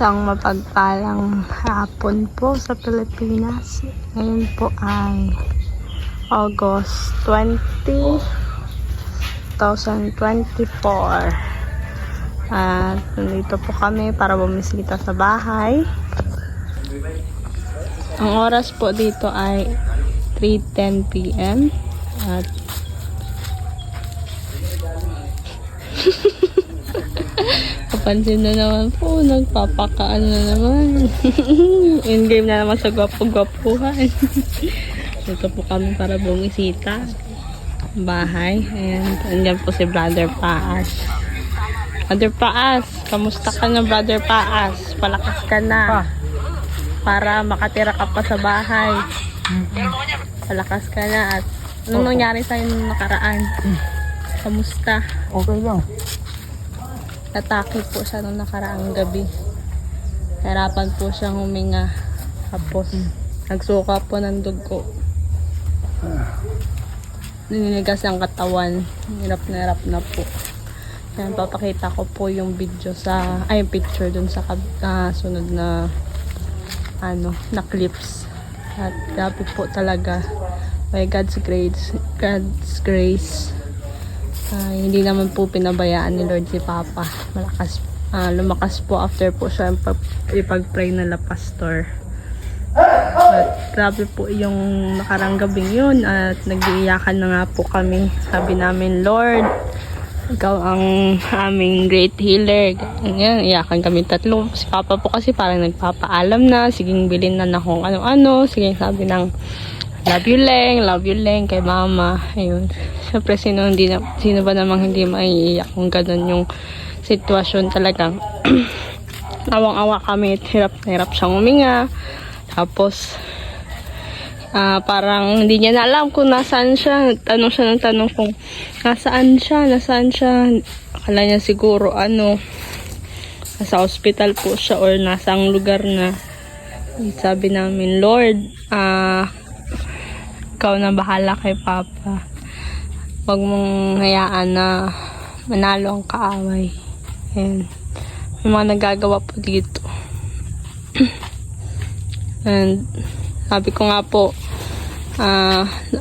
Isang mapagpalang hapon po sa Pilipinas. Ngayon po ay August 20, 2024. At nandito po kami para bumisita sa bahay. Ang oras po dito ay 3:10 PM. At kapansin na naman po, nagpapakaano na naman. In-game na naman sa gwapo-gwapuhan. Dito po kami para bumisita. Bahay. And andyan po si Brother Paas. Brother Paas, kamusta ka na, Brother Paas? Palakas ka na. Para makatira ka pa sa bahay. Palakas ka na. At anong nangyari sa'yo nung nakaraan? Kamusta? Okay lang. Natake po siya nung nakaraang gabi. Hirapan po siyang huminga. Tapos, nagsuka po ng dugo. Ninigas ang katawan. Hirap na po. Yan, papakita ko po yung video sa, ay, picture dun sa sunod na, na clips. At grabe po talaga. By God's grace, hindi naman po pinabayaan ni Lord si Papa. Lumakas po after po siya ipag-pray na la pastor. At grabe po yung nakarang gabing yun at nag-iiyakan na nga po kami. Sabi namin, Lord, ikaw ang aming great healer. Ganyan, iyakan kami tatlo. Si Papa po kasi parang nagpapaalam na, siging bilhin na kung ano-ano. Siging sabi ng love you Leng kay Mama. Ayun. Siyempre, sino ba namang hindi maiiyak kung ganun yung sitwasyon talagang awang-awa kami at hirap na hirap siyang huminga. Tapos, parang hindi niya na alam kung nasaan siya. Tanong siya ng tanong kung nasaan siya. Akala niya siguro nasa hospital po siya or nasang lugar na. Sabi namin, Lord, ikaw na bahala kay Papa. Huwag mong hayaan na manalo ang kaaway. And may mga nagagawa po dito. And sabi ko nga po,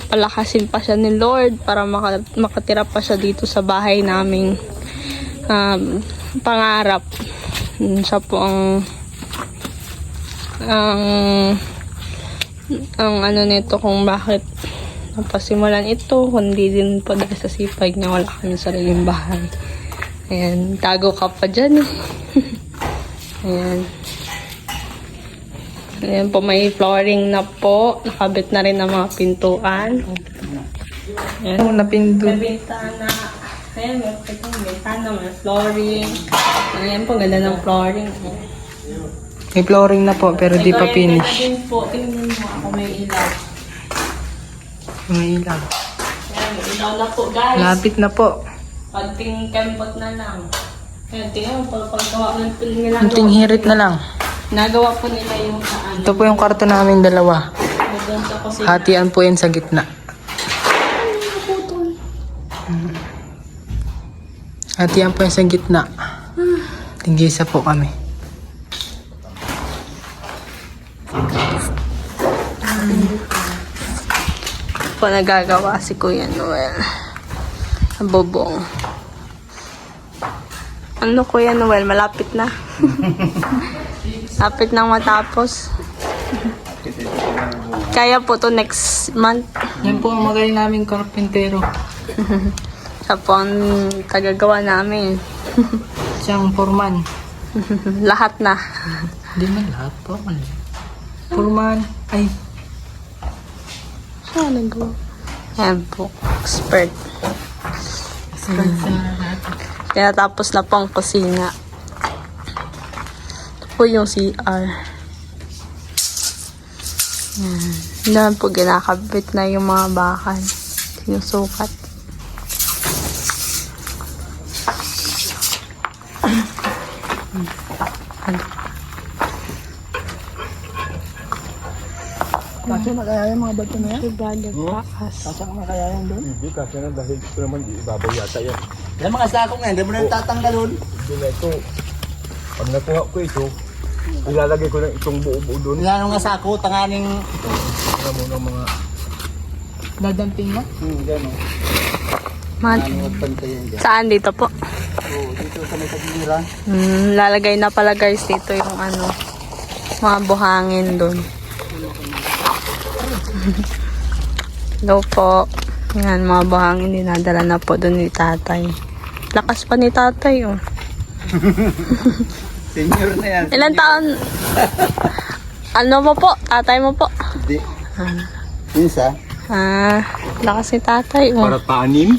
palakasin pa siya ni Lord para makatira pa siya dito sa bahay naming pangarap. Siya po ang nito kung bakit napasimulan ito, kundi din po dahil sa sipag niya wala kami sariling bahay. Ayan, tago ka pa dyan eh. Ayan po, may flooring na po. Nakabit na rin ang mga pintuan. Ayan. Napindot. May bintana. Ayan, may bintana, may flooring. Ayan po, ganda ng flooring. May flooring na po pero di pa finish. Ayan po, tingnan mo ako may ilaw. May ilaw. Ayan, may ilaw na po guys. Lapit na po. Pagting kembot na lang. Ayan, tingnan mo, paggawa ng nila. Kunting hirit na lang. Nagawa po nila yung Ito po yung kwarto namin dalawa. doon sa kusina. Hatian po yan sa gitna. Hatian po yan sa gitna. Tinggisa po kami. Po nagagawa si Kuya Noel. Bobong. Ano Kuya Noel? Malapit na. Lapit nang matapos. Kaya po to next month. Yan po ang magaling naming karpintero. Siya po ang tagagawa namin. Siyang foreman. Lahat na. Hindi man lahat po. Foreman. Ay. Siya nagawa. Ayan po. Expert. Kaya tapos na po ang kusina. Ito po yung CR. Yan. Doon po ginakabit na yung mga bakal. Sinusukat. Kasi makaya yung mga bato na yan? Si Brother Paas. Kasi makaya yan doon? Hindi kasi na dahil ito naman di ibabaw yata yan. Yan mga sako nga, hindi mo na tatanggalon. Hindi na ito. Pag nakuha ko ito, Ilalagay ko na itong buo-buo doon. Lalo nga sa ako, tanganing Ano muna mga... dadamping mo? Gano'n. Magpantayan dyan. Saan dito po? Oo, dito sa may tagiliran. Lalagay na pala guys dito yung ano, mga buhangin doon. Hello po. Yan, mga buhangin dinadala na po doon ni tatay. Lakas pa ni tatay oh. Senior na yan. Ilan taon? Ano mo po? Tatay mo po? Hindi. Minsa? Lakas ni tatay oh. Para paanim.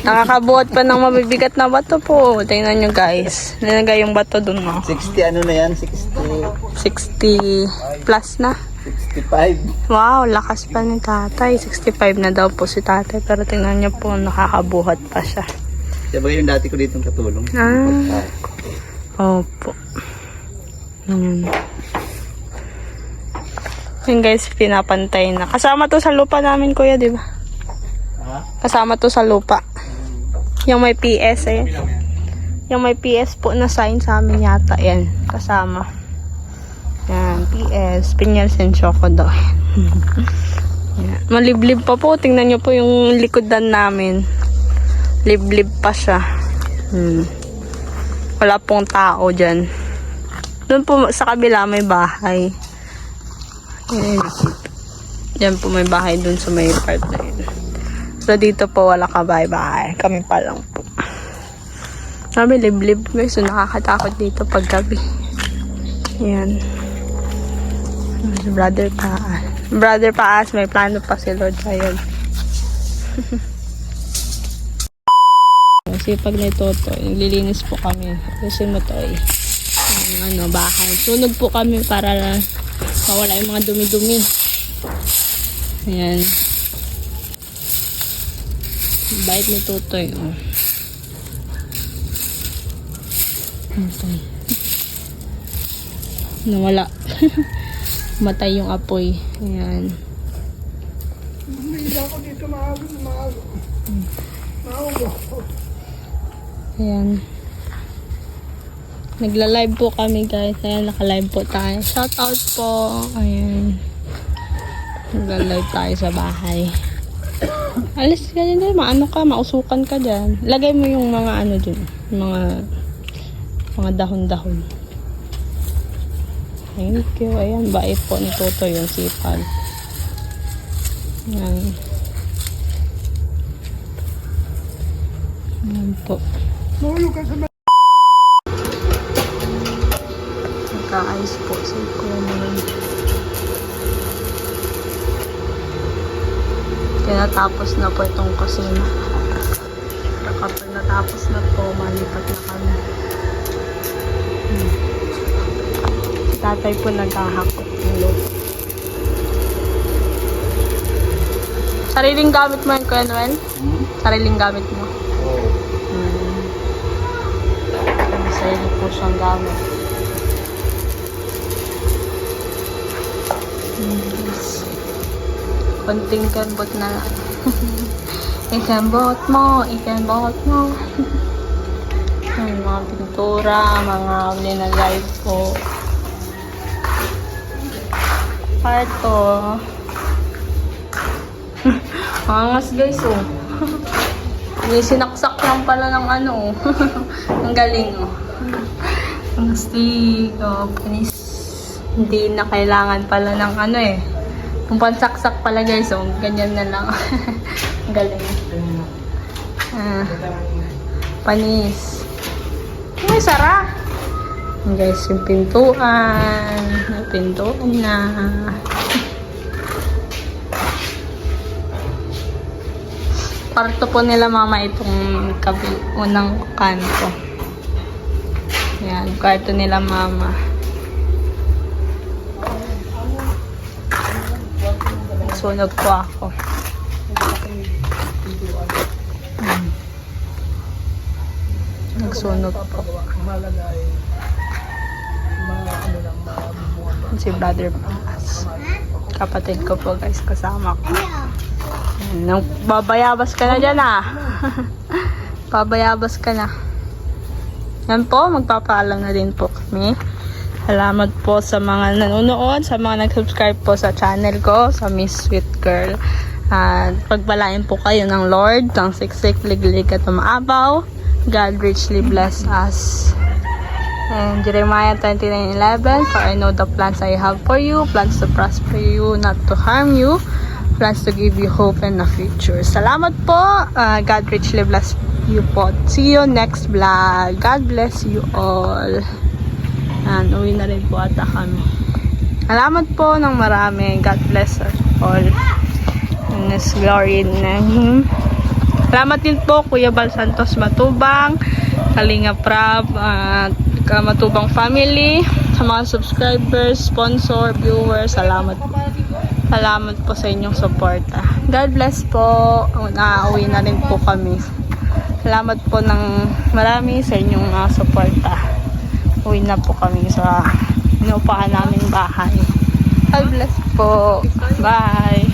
Nakakabuhat pa ng mabibigat na bato po. Tingnan nyo guys. Nilagay yung bato doon oh. 60 ano na yan? 60 plus na. 65. Wow, lakas pa ni tatay. 65 na daw po si tatay. Pero tingnan niyo po, nakakabuhat pa siya. Siya ba yung dati ko ditong katulong? Opo. Yung guys, pinapantay na. Kasama to sa lupa namin, kuya, di ba? Ha? Kasama to sa lupa. Yung may PS, eh. Yung may PS po na sign sa amin yata. Yan, kasama. Yan, PS. Pinelsen Choco daw. Yan. Maliblib pa po. Tingnan nyo po yung likodan namin. Liblib pa siya. Wala pong tao dyan. Doon po sa kabila may bahay. Ayan. Diyan po may bahay doon sa may part na yun. So dito po wala ka bahay-bahay. Kami pa lang po. Sabi liblib guys. So nakakatakot dito pag gabi. Ayan. Brother Paas. Brother Paas, may plano pa si Lord Ayun. Kasi pag naitoto, lilinis po kami. Kasi mo to yung bahay. Sunog po kami para mawala yung mga dumi-dumi. Ayan. Bait ni Totoy. Okay. Nawala. Matay yung apoy. Ayan. Ayan. Nagla-live po kami guys. Ayan, naka-live po tayo. Shout out po. Ayan. Nagla-live tayo sa bahay. Alis ka din. Maano ka, mausukan ka dyan. Lagay mo yung mga ano dyan. Mga dahon-dahon. Thank you. Ayan, bait po ni Toto yung sipag. Ayan. Ayan po. Nagka-ayos po sa ikulan. Kaya natapos na po itong kusina. Kapag natapos na po, malipat na kami. Tatay po naghahakot ng lupa. Sariling gamit mo yun, Kuya Noel? Sariling gamit mo? Oo. Sarili po siyang gamit. Konting kembot na lang. Ikembot mo, ikembot mo. Yung mga pintura, mga linagay po. Parto. Angas guys oh. May sinaksak lang pala ng ano oh. Ang galing oh. Ang astig oh. Panis. Hindi na kailangan pala ng ano eh. Kung pansaksak pala guys oh. Ganyan na lang. Ang galing. Panis. Ay sara. Guys, yung pintuan. Pintuan na. Parto po nila mama itong unang kanto. Ayan, kwarto nila mama. Nagsunog po ako. Nagsunog po. Si Brother Paas. Kapatid ko po guys, kasama ko. Babayabas ka na dyan ah. Babayabas ka na. Yan po, magpapaalam na din po kami. Salamat po sa mga nanonood, sa mga nag-subscribe po sa channel ko, sa Miss Sweet Girl. At pagpalain po kayo ng Lord, ng siksik, liglig at umaabaw. God richly bless us. And Jeremiah 29:11, for I know the plans I have for you, plans to prosper you, not to harm you, plans to give you hope and a future. Salamat po. God richly bless you po. See you next vlog. God bless you all. And uwi na rin po ata kami. Salamat po ng marami. God bless us all. In His glory name. Salamat din po Kuya Bal Santos Matubang, Kalinga Prab, at Matubang family, sa mga subscribers, sponsor, viewers. Salamat po sa inyong suporta. God bless po. Nauwi na rin po kami. Salamat po ng marami sa inyong suporta. Uwi na po kami sa inuupahan naming bahay. God bless po. Bye.